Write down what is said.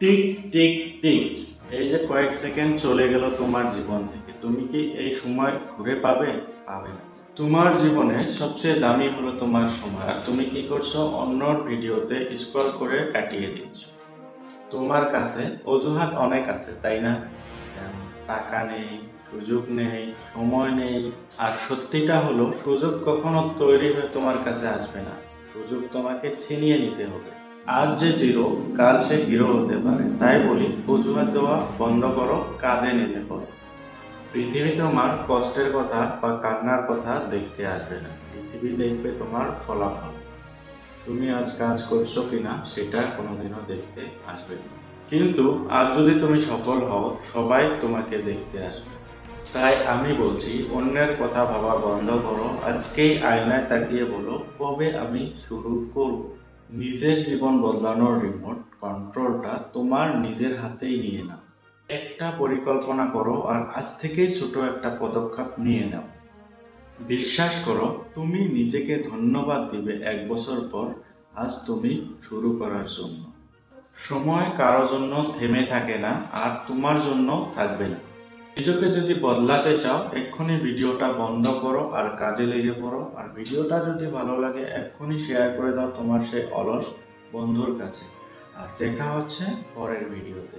Tick tick tick, এই যে কয়েক সেকেন্ড চলে গেল তোমার জীবন থেকে, তুমি কি এই সময় ঘুরে পাবে? পাবে না। তোমার জীবনে সবচেয়ে দামি হলো তোমার সময়, আর তুমি কি করছো? অন্যর ভিডিওতে স্ক্রল করে কাটিয়ে দিচ্ছ। তোমার কাছে অজুহাত অনেক আছে, তাই না? টাকা নেই, সুযোগ নেই, সময় নেই। আর সত্যিটা হলো, সুযোগ কখনো তৈরি হয়ে তোমার কাছে আসবে না, সুযোগ তোমাকে ছিনিয়ে নিতে হবে। আজ যে জিরো, কাল সে হিরো হতে পারে। তাই বলি, অজুহাত দেওয়া বন্ধ করো, কাজে নেমে পড়ো। পৃথিবী তোমার কষ্টের কথা বা কান্নার কথা দেখতে আসবে না, পৃথিবী দেখবে তোমার ফলাফল। তুমি আজ কাজ করছো কিনা সেটা কোনোদিনও দেখতে আসবে না। কিন্তু আজ যদি তুমি সফল হও, সবাই তোমাকে দেখতে আসবে। তাই আমি বলছি, অন্যের কথা ভাবা বন্ধ করো, আজকেই আয়নায় তাকিয়ে বলো, কবে আমি শুরু করব। নিজের জীবন বদলানোর রিমোট কন্ট্রোলটা তোমার নিজের হাতেই নিয়ে নাও। একটা পরিকল্পনা করো, আর আজ থেকেই ছোট একটা পদক্ষেপ নিয়ে নাও। বিশ্বাস করো, তুমি নিজেকে ধন্যবাদ দিবে 1 বছর পর, আজ তুমি শুরু করার জন্য। সময় কারো জন্য থেমে থাকে না, আর তোমার জন্য থাকবে না। নিজেকে যদি বদলাতে চাও, এক্ষুনি ভিডিওটা বন্ধ করো আর কাজে লেগে পড়ো। আর ভিডিওটা যদি ভালো লাগে, এক্ষুনি শেয়ার করে দাও তোমার সেই অলস বন্ধুর কাছে। আর দেখা হচ্ছে পরের ভিডিওতে।